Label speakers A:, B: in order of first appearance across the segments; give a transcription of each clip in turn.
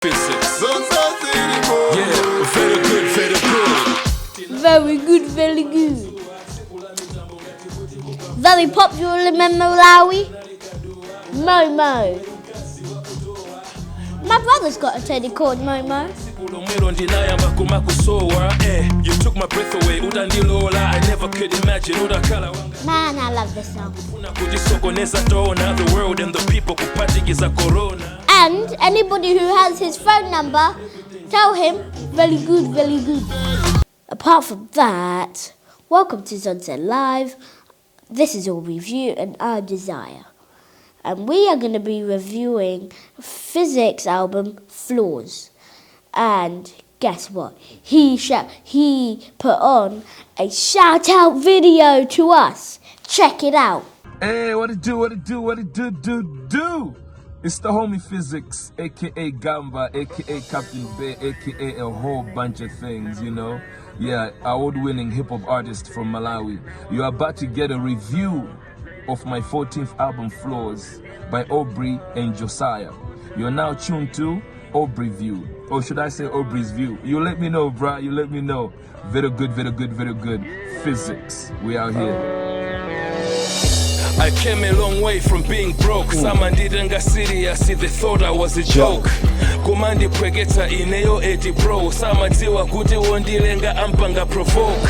A: Phyzix. Yeah, very good, very good.
B: Very good, very good. Very popular in Malawi. Momo. My brother's got a teddy called Momo.
A: You took my breath away. I never could imagine.
B: Man, I love this song.
A: The world and the people.
B: And anybody who has his phone number, tell him, very good, very good. Apart from that, welcome to Sunset Live. This is All Review and Our Desire. And we are going to be reviewing Phyzix album, Flaws. And guess what? He put on a shout-out video to us. Check it out.
A: Hey, what it do? It's the homie Phyzix, aka Gamba, aka Captain Bay, aka a whole bunch of things, you know. Yeah, award-winning hip-hop artist from Malawi. You're about to get a review of my 14th album, Flaws, by Aubrey and Josiah. You're now tuned to Aubrey View. Or should I say Aubrey's View? You let me know, bruh. You let me know. Very good, very good, very good. Phyzix. We out here. I came a long way from being broke. Someone didn't get serious, they thought I was a joke. Kumandi pwegeta ineo eti bro. Samatiwa kuti wondilenga ampanga provoke.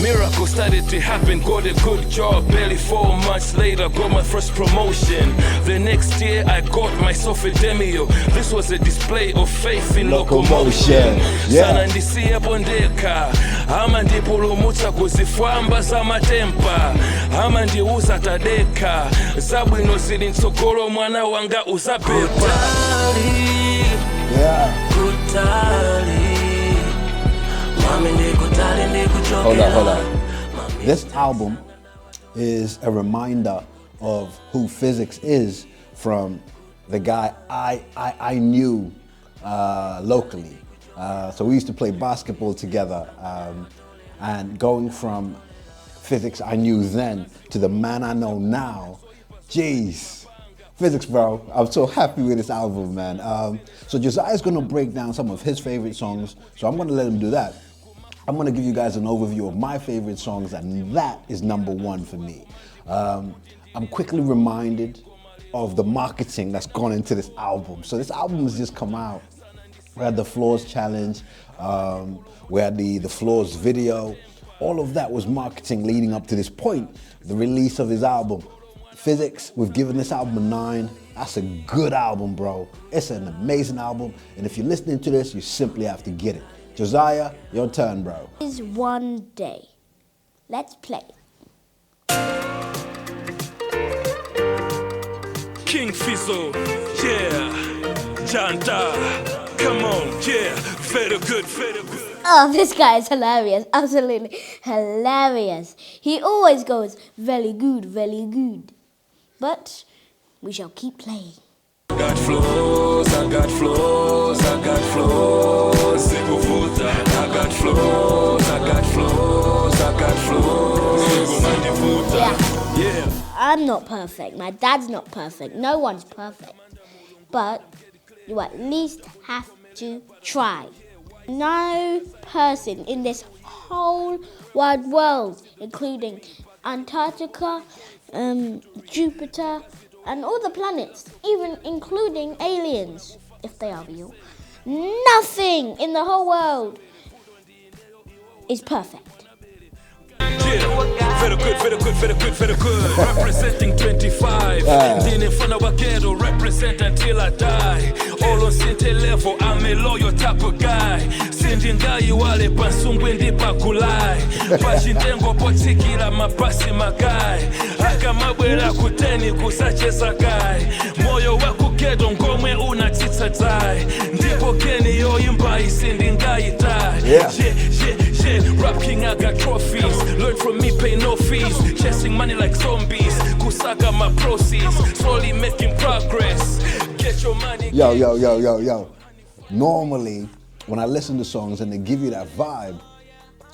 A: Miracle started to happen, got a good job. Barely 4 months later, got my first promotion. The next year, I got myself a demio. This was a display of faith in locomotion. Sanandisia bondeka, amandi pulumuta kuzifwamba za matempa, amandi uza tadeka, zabwino zili nsokolo mwana wanga uzapepa.
C: Hold on. This album is a reminder of who Phyzix is from the guy I knew locally. So we used to play basketball together, and going from Phyzix I knew then to the man I know now, jeez. Phyzix, bro, I'm so happy with this album, man. So Josiah's gonna break down some of his favorite songs, so I'm gonna let him do that. I'm gonna give you guys an overview of my favorite songs, and that is number one for me. I'm quickly reminded of the marketing that's gone into this album. So this album has just come out. We had the Flaws challenge, we had the Flaws video. All of that was marketing leading up to this point, the release of his album. Phyzix, we've given this album a 9. That's a good album, bro. It's an amazing album, and if you're listening to this, you simply have to get it. Josiah, your turn, bro.
B: Is one day. Let's play.
A: King Fizzo, yeah. Janta, come on, yeah. Very good, very good.
B: Oh, this guy is hilarious. Absolutely hilarious. He always goes, very good, very good. But we shall keep playing.
A: I got flaws, I got flaws, I got flaws. I got flaws, I got flaws, I got flaws. Yeah.
B: I'm not perfect. My dad's not perfect. No one's perfect. But you at least have to try. No person in this whole wide world, including Antarctica, Jupiter, and all the planets, even including aliens, if they are real. Nothing in the whole world is perfect.
A: Yeah, very good, very good, very good, very good. Representing 25. Then in front of a ghetto, represent until I die. All on Sinte level, I'm a loyal type of guy. Sending guy wale pansungwe ndipa kulai. Pashindengo potikila mapasi magai. Haka mabwela kuteni kusacheza guy. Moyo waku gedo ngomwe unatitsa dai. Ndipo keni yo imba isindi ngai tai. Yeah, rap king, I got trophies. Learn from me, pay no fees. Chasing money like zombies. Kusaka my proceeds. Slowly making progress. Get your money.
C: Yo. Normally, when I listen to songs and they give you that vibe,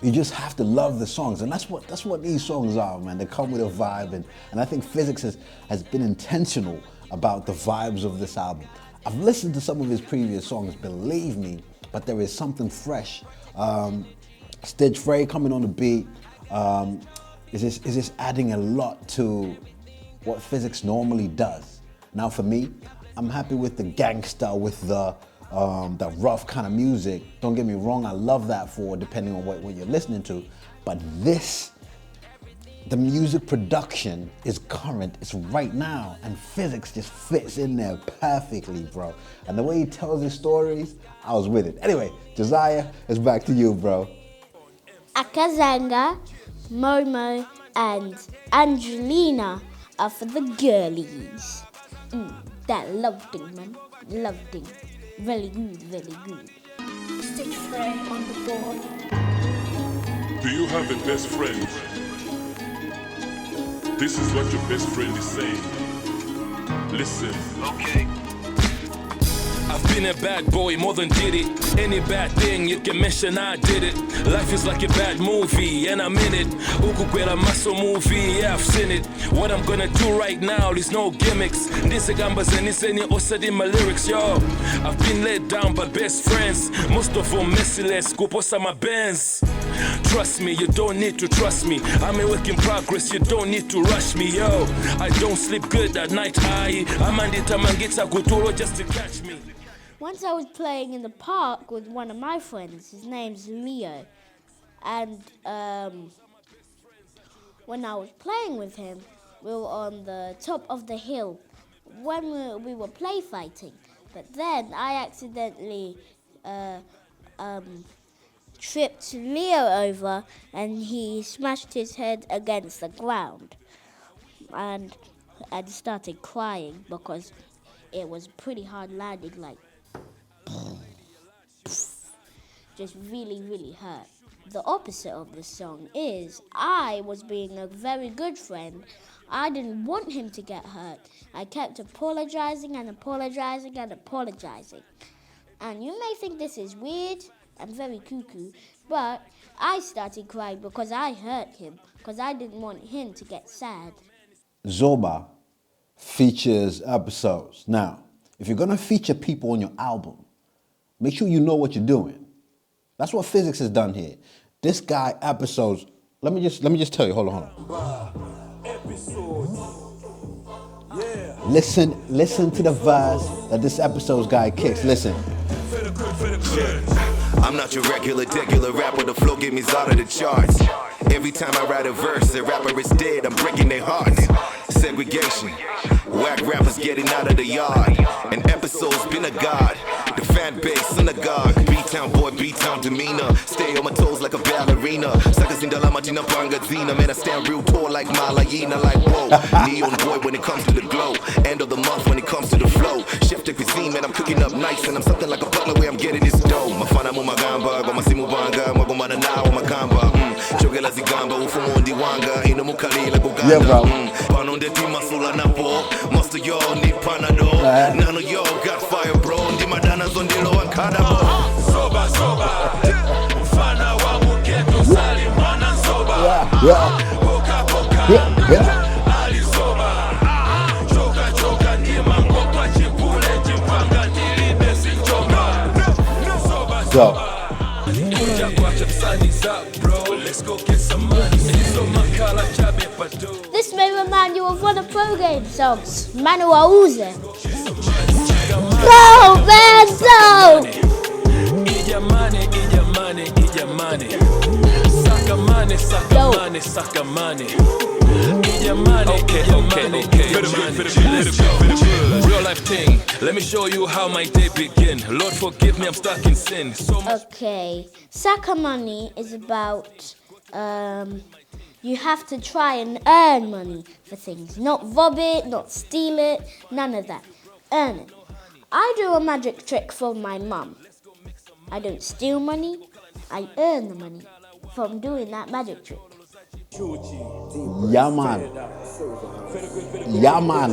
C: you just have to love the songs. And that's what these songs are, man. They come with a vibe. And I think Phyzix has been intentional about the vibes of this album. I've listened to some of his previous songs, believe me, but there is something fresh. Stitch Frey coming on the beat is this adding a lot to what Phyzix normally does. Now for me, I'm happy with the gangsta, with the rough kind of music. Don't get me wrong, I love that for depending on what you're listening to. But the music production is current, it's right now, and Phyzix just fits in there perfectly, bro. And the way he tells his stories, I was with it. Anyway, Josiah, it's back to you, bro.
B: Akazanga, Momo, and Angelina are for the girlies. That love thing, man. Love thing. Very good, very good. Stitch Frey on the board.
D: Do you have a best friend? This is what your best friend is saying. Listen. Okay.
A: I've been a bad boy, more than did it. Any bad thing you can mention, I did it. Life is like a bad movie, and I'm in it. Ukukwela muscle movie, yeah, I've seen it. What I'm gonna do right now, there's no gimmicks. This gambas and this any osad in my lyrics, yo. I've been let down by best friends. Most of them merciless, kuposa my bands. Trust me, you don't need to trust me. I'm a work in progress, you don't need to rush me, yo. I don't sleep good at night, I'm andita mangita kuturo just to catch me.
B: Once I was playing in the park with one of my friends. His name's Leo. And when I was playing with him, we were on the top of the hill when we were play fighting. But then I accidentally tripped Leo over and he smashed his head against the ground. And I started crying because it was pretty hard landing, like just really, really hurt. The opposite of this song is I was being a very good friend. I didn't want him to get hurt. I kept apologizing and apologizing and apologizing. And you may think this is weird and very cuckoo, but I started crying because I hurt him, because I didn't want him to get sad.
C: Zoba features episodes. Now, if you're gonna feature people on your album, make sure you know what you're doing. That's what Phyzix has done here. This guy episodes. Let me just tell you. Hold on. Listen to the verse that this episode's guy kicks. Listen.
E: I'm not your regular rapper. The flow get me out of the charts. Every time I write a verse, the rapper is dead. I'm breaking their hearts. Segregation. Whack rappers getting out of the yard. An episode's been a god. The fan base synagogue. B-town boy, B-town demeanor. Stay on my toes like a ballerina. Suckers in the lamatina pangazina. Man, I stand real tall like Malayina. Like whoa, neon boy when it comes to the glow. End of the month when it comes to the flow. Shift the cuisine, man, I'm cooking up nice. And I'm something like a butler where I'm getting this dough. Mafana mo magamba, goma simu banga. Magomana na o makamba. Chogela zigamba, ufumo ndiwanga. Ino mukalila kuganda.
C: Yeah, bro.
E: Panonde timasula na po. Most of y'all need Panadol. None of y'all got fire, bro. Ndi madana zondilo and kadabo.
D: Soba, soba. Mfana wa muketo sali mwana soba. Boka, boka. Ali soba. Choka, choka. Nima ngokwa chipule. Chimpanga nilibe sinchoka. Soba, soba.
B: This may remind you of one of Pro Game songs, Manu Auze. Go, man, go!
A: Real life thing. Let me show you how my day begin. Lord forgive me, I'm stuck in sin.
B: Okay, Saka Money is about you have to try and earn money for things. Not rob it, not steal it, none of that. Earn it. I do a magic trick for my mum. I don't steal money, I earn the money from doing that magic trick.
C: Yeah, man. Yeah, man.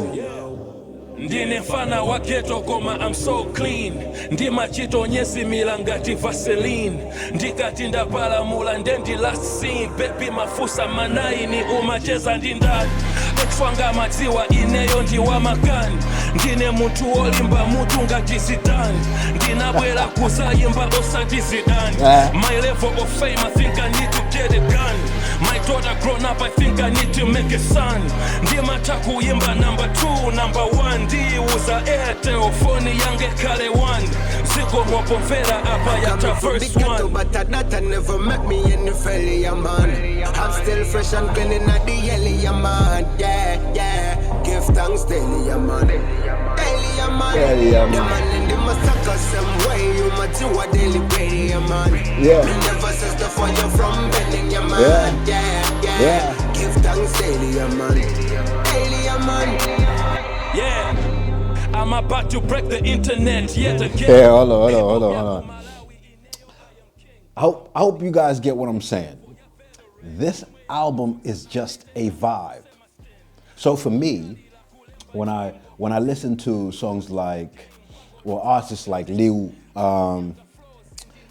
A: Ndine mfana wa ghetto koma I'm so clean. Ndi machito nyesi milangati Vaseline. Ndikati ndapalamula ndendi last scene. Baby mafusa manaini umacheza ndindani. Nexwanga maziwa ineyo ndiwa makani. Ndine muntu olimba mutu ngati Zidane. Ndinabwera kuzayimba osati Zidane. My level of fame, I think I need to get it done. My daughter grown up, I think I need to make a son. Ndimata kuyimba number 2, number 1. Ndiuza Airtel, phone yange kale 1. Ziko mwapomvera apa yata verse 1.
F: But that never make me any failure, man. I'm still fresh and clean in the yelly, man. Yeah. Give thanks daily, man. Daily, man. The man in the massacre some way. You might do a daily pay, man.
C: Yeah.
F: Me never says the fire from bending, man. Yeah. Give thanks daily, man. Daily, man.
A: Yeah. I'm about to break the internet yet again.
C: Yeah, hold on. I hope you guys get what I'm saying. This album is just a vibe. So for me, when I listen to songs like, well, artists like Liu,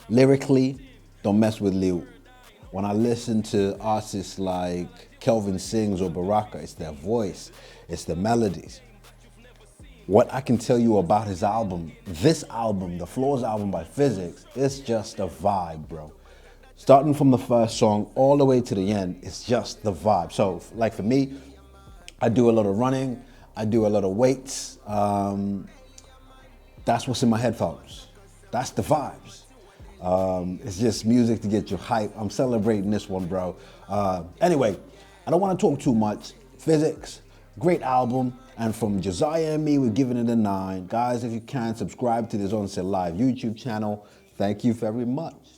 C: lyrically, don't mess with Liu. When I listen to artists like Kelvin Sings or Baraka, it's their voice, it's the melodies. What I can tell you about his album, this album, the Floors album by Phyzix, it's just a vibe, bro. Starting from the first song all the way to the end, it's just the vibe. So, like for me, I do a lot of running, I do a lot of weights. That's what's in my headphones. That's the vibes. It's just music to get you hype. I'm celebrating this one, bro. Anyway, I don't want to talk too much. Phyzix, great album. And from Josiah and me, we're giving it a 9. Guys, if you can, subscribe to the Zonset Live YouTube channel. Thank you very much.